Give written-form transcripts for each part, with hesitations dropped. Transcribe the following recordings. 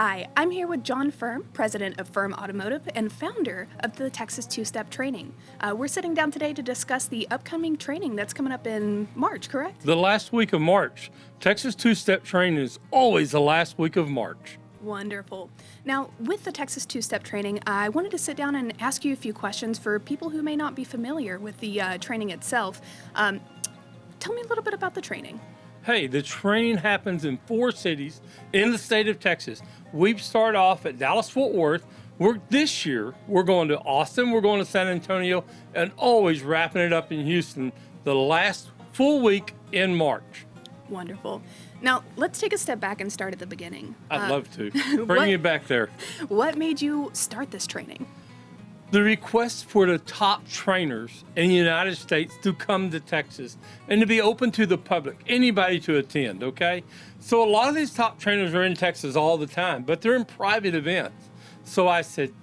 Hi, I'm here with John Firm, president of Firm Automotive and founder of the Texas Two-Step Training. We're sitting down today to discuss the upcoming training that's coming up in March, correct? The last week of March. Texas Two-Step Training is always the last week of March. Wonderful. Now, with the Texas Two-Step Training, I wanted to sit down and ask you a few questions for people who may not be familiar with the training itself. Tell me a little bit about the training. Hey, the training happens in 4 cities in the state of Texas. We start off at Dallas-Fort Worth. This year, we're going to Austin, we're going to San Antonio, and always wrapping it up in Houston the last full week in March. Wonderful. Now, let's take a step back and start at the beginning. I'd love to. Bring you back there. What made you start this training? The request for the top trainers in the United States to come to Texas and to be open to the public, anybody to attend, okay? So a lot of these top trainers are in Texas all the time, but they're in private events. So I said,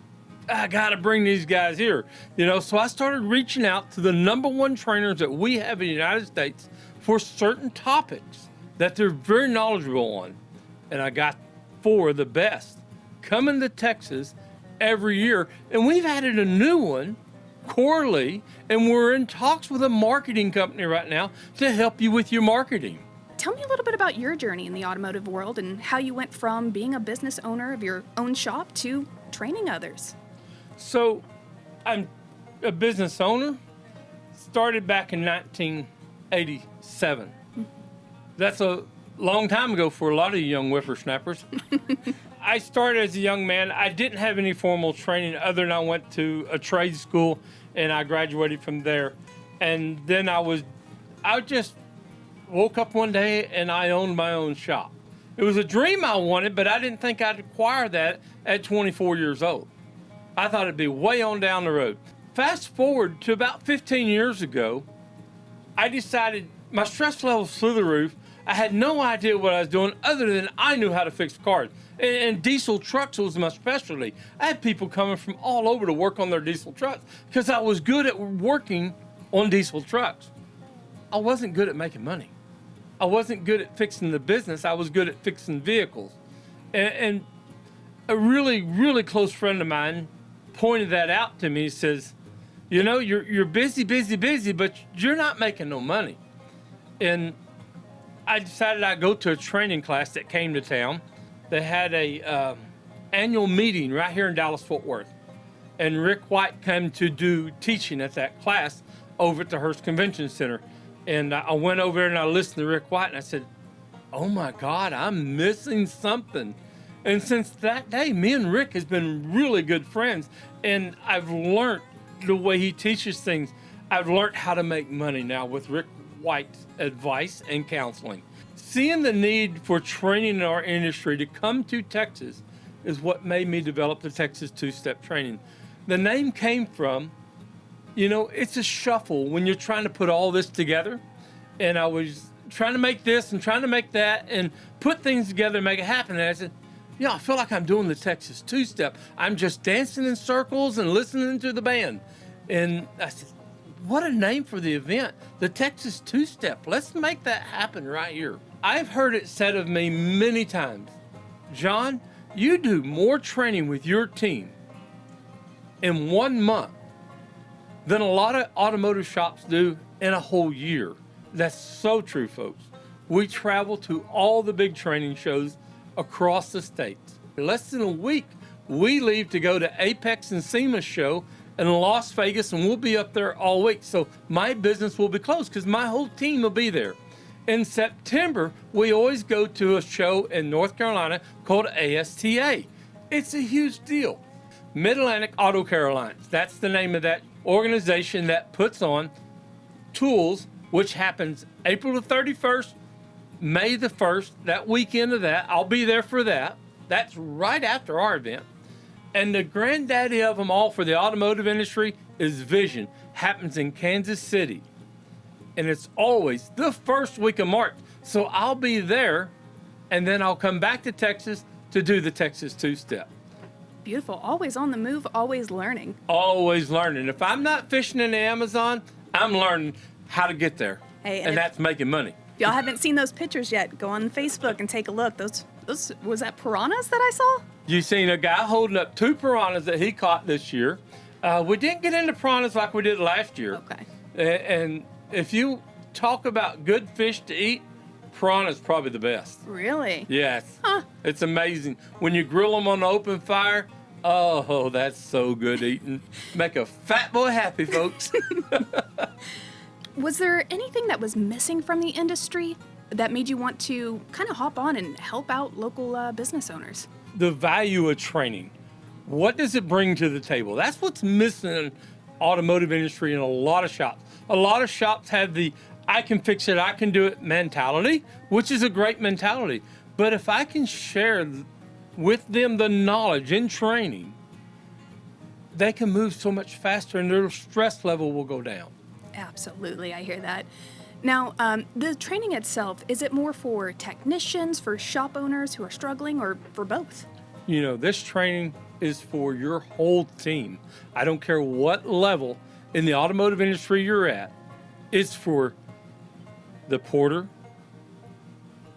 I gotta bring these guys here, so I started reaching out to the #1 trainers that we have in the United States for certain topics that they're very knowledgeable on. And I got 4 of the best coming to Texas every year, and we've added a new one, Corley, and we're in talks with a marketing company right now to help you with your marketing. Tell me a little bit about your journey in the automotive world and how you went from being a business owner of your own shop to training others. So I'm a business owner, started back in 1987. That's a long time ago for a lot of you young whippersnappers. I started as a young man. I didn't have any formal training other than I went to a trade school and I graduated from there. And then I just woke up one day and I owned my own shop. It was a dream I wanted, but I didn't think I'd acquire that at 24 years old. I thought it'd be way on down the road. Fast forward to about 15 years ago, I decided my stress levels through the roof. I had no idea what I was doing other than I knew how to fix cars. And diesel trucks was my specialty. I had people coming from all over to work on their diesel trucks because I was good at working on diesel trucks. I wasn't good at making money. I wasn't good at fixing the business. I was good at fixing vehicles. And a really, really close friend of mine pointed that out to me. He says, you're busy, but you're not making no money. And I decided I'd go to a training class that came to town. They had a annual meeting right here in Dallas-Fort Worth. And Rick White came to do teaching at that class over at the Hearst Convention Center. And I went over there and I listened to Rick White and I said, oh my God, I'm missing something. And since that day, me and Rick has been really good friends. And I've learned the way he teaches things. I've learned how to make money now with Rick White's advice and counseling. Seeing the need for training in our industry to come to Texas is what made me develop the Texas Two-Step Training. The name came from, it's a shuffle when you're trying to put all this together. And I was trying to make this and trying to make that and put things together and make it happen. And I said, I feel like I'm doing the Texas Two-Step. I'm just dancing in circles and listening to the band. And I said, what a name for the event, the Texas Two-Step. Let's make that happen right here. I've heard it said of me many times, John, you do more training with your team in 1 month than a lot of automotive shops do in a whole year. That's so true, folks. We travel to all the big training shows across the states. In less than a week, we leave to go to Apex and SEMA show in Las Vegas, and we'll be up there all week. So my business will be closed because my whole team will be there. In September, we always go to a show in North Carolina called ASTA. It's a huge deal. Mid-Atlantic Auto Care Alliance. That's the name of that organization that puts on tools, which happens April the 31st, May the 1st, that weekend of that. I'll be there for that. That's right after our event. And the granddaddy of them all for the automotive industry is Vision. Happens in Kansas City. And it's always the first week of March. So I'll be there, and then I'll come back to Texas to do the Texas Two-Step. Beautiful. Always on the move, always learning. Always learning. If I'm not fishing in the Amazon, I'm learning how to get there. Hey, and that's making money. If y'all haven't seen those pictures yet, go on Facebook and take a look. Those Was that piranhas that I saw? You seen a guy holding up 2 piranhas that he caught this year. We didn't get into piranhas like we did last year. Okay. And if you talk about good fish to eat, piranha's probably the best. Really? Yes. Huh. It's amazing. When you grill them on the open fire, oh, that's so good eating. Make a fat boy happy, folks. Was there anything that was missing from the industry that made you want to kind of hop on and help out local business owners? The value of training. What does it bring to the table? That's what's missing in automotive industry in a lot of shops. A lot of shops have the I can fix it, I can do it mentality, which is a great mentality. But if I can share with them the knowledge and training, they can move so much faster and their stress level will go down. Absolutely, I hear that. Now, the training itself, is it more for technicians, for shop owners who are struggling, or for both? You know, this training is for your whole team. I don't care what level in the automotive industry you're at. It's for the porter,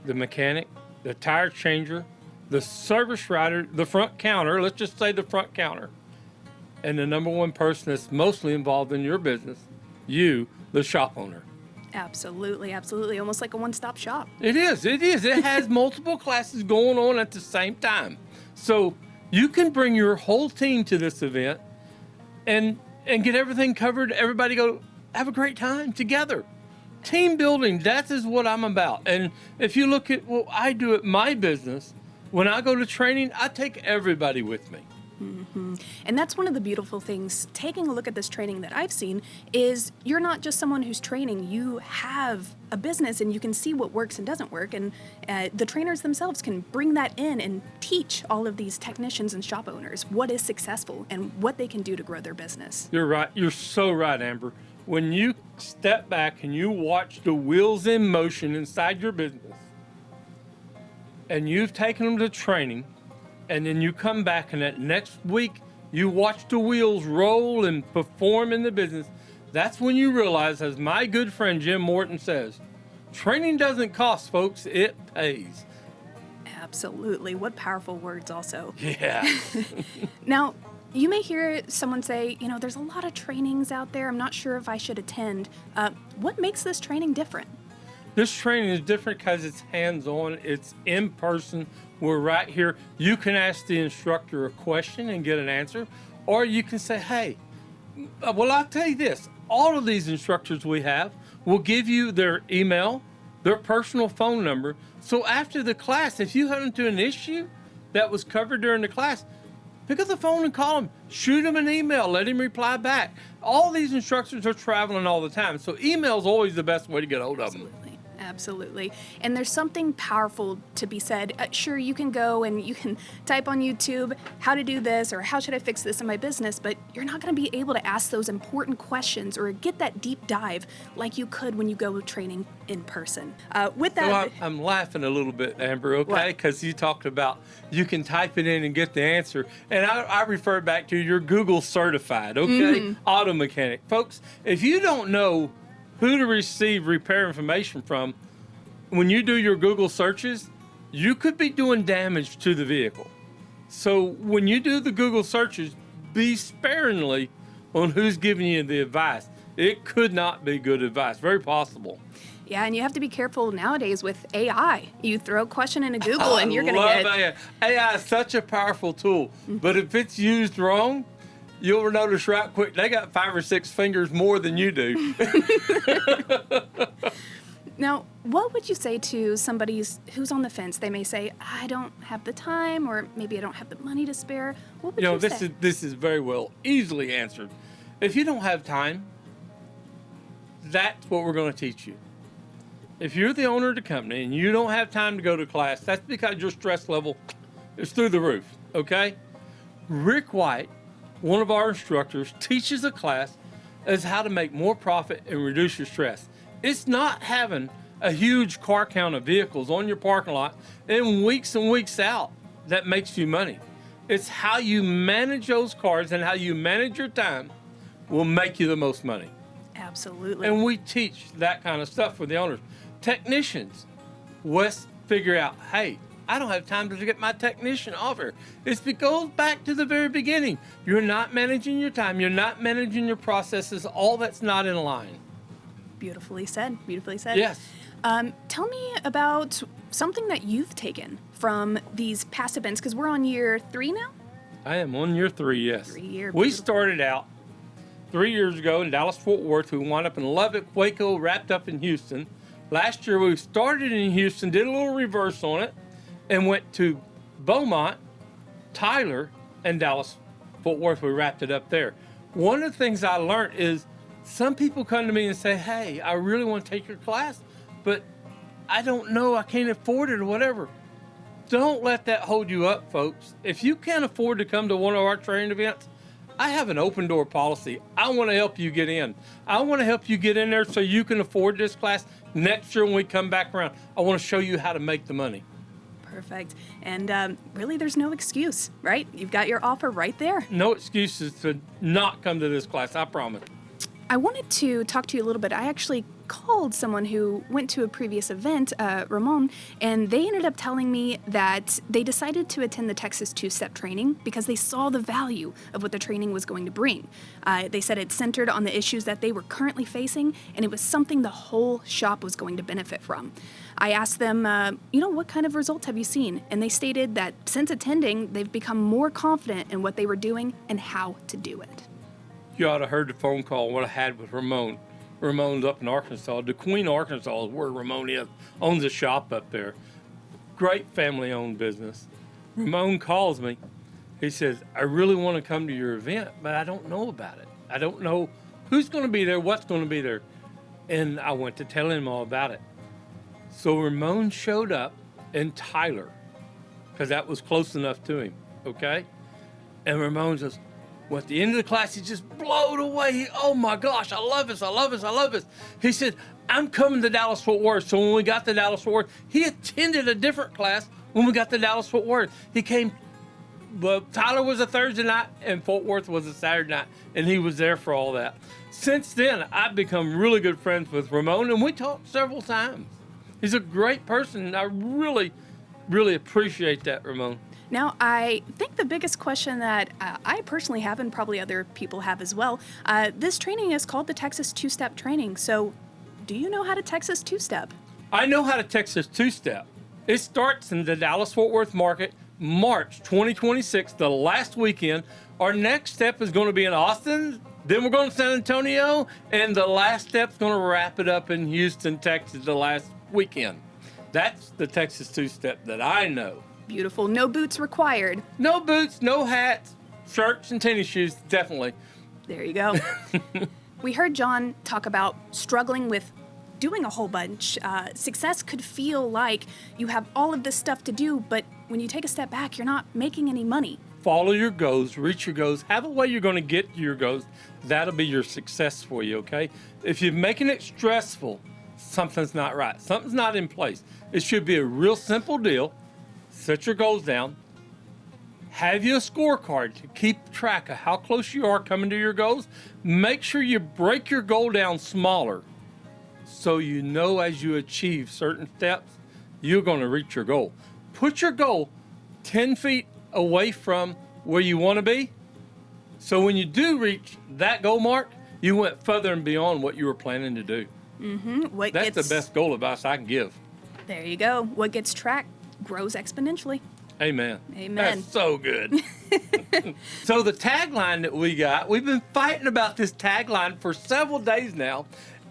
the mechanic, the tire changer, the service writer, the front counter, let's just say the front counter, and the number one person that's mostly involved in your business, you, the shop owner. Absolutely, absolutely. Almost like a one-stop shop. It is. It has multiple classes going on at the same time. So you can bring your whole team to this event and get everything covered. Everybody go have a great time together. Team building, that is what I'm about. And if you look at what I do at my business, when I go to training, I take everybody with me. And that's one of the beautiful things, taking a look at this training that I've seen, is you're not just someone who's training. You have a business and you can see what works and doesn't work. And the trainers themselves can bring that in and teach all of these technicians and shop owners what is successful and what they can do to grow their business. You're right. You're so right, Amber. When you step back and you watch the wheels in motion inside your business, and you've taken them to training, and then you come back and that next week you watch the wheels roll and perform in the business, that's when you realize, as my good friend Jim Morton says, training doesn't cost, folks, it pays. Absolutely. What powerful words also. Yeah. Now, you may hear someone say, there's a lot of trainings out there. I'm not sure if I should attend. What makes this training different? This training is different because it's hands-on, it's in person. We're right here. You can ask the instructor a question and get an answer, or you can say, hey, well, I'll tell you this. All of these instructors we have will give you their email, their personal phone number. So after the class, if you run into an issue that was covered during the class, pick up the phone and call him. Shoot him an email. Let him reply back. All these instructors are traveling all the time, so email is always the best way to get a hold of them. Absolutely. And there's something powerful to be said. Sure, you can go and you can type on YouTube how to do this or how should I fix this in my business, but you're not going to be able to ask those important questions or get that deep dive like you could when you go training in person. With that, So I'm laughing a little bit, Amber, okay? Because you talked about you can type it in and get the answer. And I refer back to your Google certified, okay? Auto mechanic. Folks, if you don't know who to receive repair information from, when you do your Google searches, you could be doing damage to the vehicle. So when you do the Google searches, be sparingly on who's giving you the advice. It could not be good advice, very possible. yeah, and you have to be careful nowadays with AI. You throw a question into Google and you're going to get... AI. AI is such a powerful tool, but if it's used wrong, you'll notice right quick, they got 5 or 6 fingers more than you do. Now, what would you say to somebody who's on the fence? They may say, I don't have the time, or maybe I don't have the money to spare. What would you say? This is very well, easily answered. If you don't have time, that's what we're going to teach you. If you're the owner of the company and you don't have time to go to class, that's because your stress level is through the roof, okay? Rick White, one of our instructors, teaches a class as how to make more profit and reduce your stress. It's not having a huge car count of vehicles on your parking lot and weeks out that makes you money. It's how you manage those cars and how you manage your time will make you the most money. Absolutely. And we teach that kind of stuff for the owners. Technicians, let's figure out, hey, I don't have time to get my technician off here. It goes back to the very beginning. You're not managing your time. You're not managing your processes. All that's not in line. Beautifully said. Beautifully said. Yes. Tell me about something that you've taken from these past events, because we're on year 3 now. I am on year 3, yes. 3-year, We beautiful. started out 3 years ago in Dallas-Fort Worth. We wound up in Lubbock, Waco, wrapped up in Houston. Last year we started in Houston, did a little reverse on it, and went to Beaumont, Tyler, and Dallas-Fort Worth. We wrapped it up there. One of the things I learned is some people come to me and say, hey, I really want to take your class, but I don't know, I can't afford it or whatever. Don't let that hold you up, folks. If you can't afford to come to one of our training events, I have an open door policy. I want to help you get in. I want to help you get in there so you can afford this class. Next year when we come back around, I want to show you how to make the money. Perfect. And really, there's no excuse, right? You've got your offer right there. No excuses to not come to this class, I promise. I wanted to talk to you a little bit. I actually called someone who went to a previous event, Ramon, and they ended up telling me that they decided to attend the Texas Two-Step training because they saw the value of what the training was going to bring. They said it centered on the issues that they were currently facing, and it was something the whole shop was going to benefit from. I asked them, what kind of results have you seen? And they stated that since attending, they've become more confident in what they were doing and how to do it. You ought to have heard the phone call what I had with Ramon. Ramon's up in Arkansas. DeQueen, Arkansas is where Ramon is. Owns a shop up there. Great family-owned business. Ramon calls me. He says, I really want to come to your event, but I don't know about it. I don't know who's going to be there, what's going to be there. And I went to tell him all about it. So Ramon showed up in Tyler, because that was close enough to him, okay? And Ramon says, well, at the end of the class, he just blowed away. Oh my gosh, I love this, I love this, I love this. He said, I'm coming to Dallas-Fort Worth. So when we got to Dallas-Fort Worth, he attended a different class when we got to Dallas-Fort Worth. He came, well, Tyler was a Thursday night and Fort Worth was a Saturday night, and he was there for all that. Since then, I've become really good friends with Ramon, and we talked several times. He's a great person, and I really, really appreciate that, Ramon. Now, I think the biggest question that I personally have, and probably other people have as well, this training is called the Texas Two-Step Training. So, do you know how to Texas Two-Step? I know how to Texas Two-Step. It starts in the Dallas-Fort Worth market, March 2026, the last weekend. Our next step is going to be in Austin, then we're going to San Antonio, and the last step's going to wrap it up in Houston, Texas, the last weekend. That's the Texas Two-Step that I know. Beautiful. No boots required. No boots, no hats, shirts, and tennis shoes, definitely. There you go. We heard John talk about struggling with doing a whole bunch. Success could feel like you have all of this stuff to do, but when you take a step back, you're not making any money. Follow your goals, reach your goals, have a way you're going to get to your goals. That'll be your success for you, okay? If you're making it stressful, something's not right. Something's not in place. It should be a real simple deal. Set your goals down. Have you a scorecard to keep track of how close you are coming to your goals. Make sure you break your goal down smaller so you know as you achieve certain steps, you're going to reach your goal. Put your goal 10 feet away from where you want to be. So when you do reach that goal mark, you went further and beyond what you were planning to do. That's the best goal advice I can give. There you go. What gets tracked grows exponentially. Amen. Amen. That's so good. So the tagline that we got, we've been fighting about this tagline for several days now.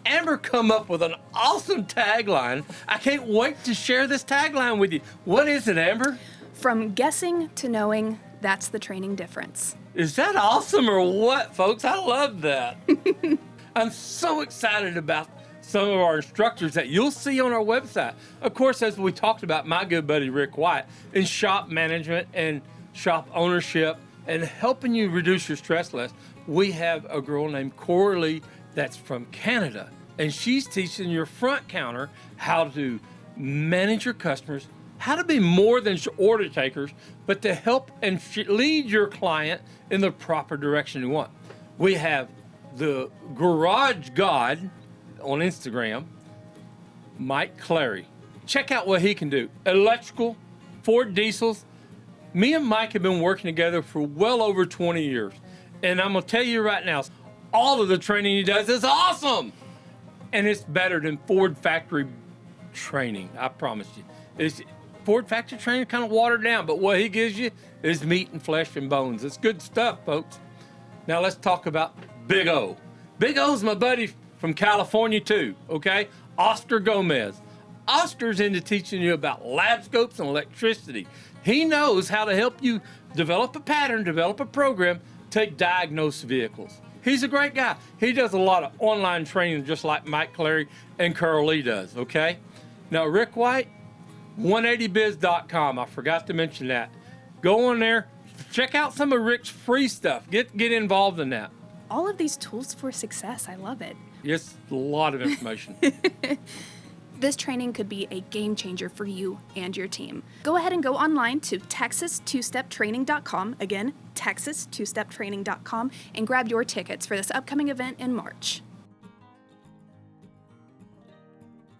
Amber come up with an awesome tagline. I can't wait to share this tagline with you. What is it, Amber? From guessing to knowing, that's the training difference. Is that awesome or what, folks? I love that. I'm so excited about some of our instructors that you'll see on our website. Of course, as we talked about, my good buddy Rick White in shop management and shop ownership and helping you reduce your stress less, we have a girl named Coralie that's from Canada, and she's teaching your front counter how to manage your customers, how to be more than order takers, but to help and lead your client in the proper direction you want. We have the Garage God on Instagram, Mike Clary. Check out what he can do. Electrical, Ford diesels. Me and Mike have been working together for well over 20 years. And I'm going to tell you right now, all of the training he does is awesome. And it's better than Ford factory training, I promise you. Ford factory training kind of watered down, but what he gives you is meat and flesh and bones. It's good stuff, folks. Now let's talk about Big O. Big O's my buddy from California too, okay? Oscar Gomez. Oscar's into teaching you about lab scopes and electricity. He knows how to help you develop a pattern, develop a program to diagnose vehicles. He's a great guy. He does a lot of online training just like Mike Clary and Carl Lee does, okay? Now, Rick White, 180biz.com. I forgot to mention that. Go on there, check out some of Rick's free stuff. Get involved in that. All of these tools for success, I love it. It's a lot of information. This training could be a game changer for you and your team. Go ahead and go online to texas2steptraining.com. Again, texas2steptraining.com, and grab your tickets for this upcoming event in March.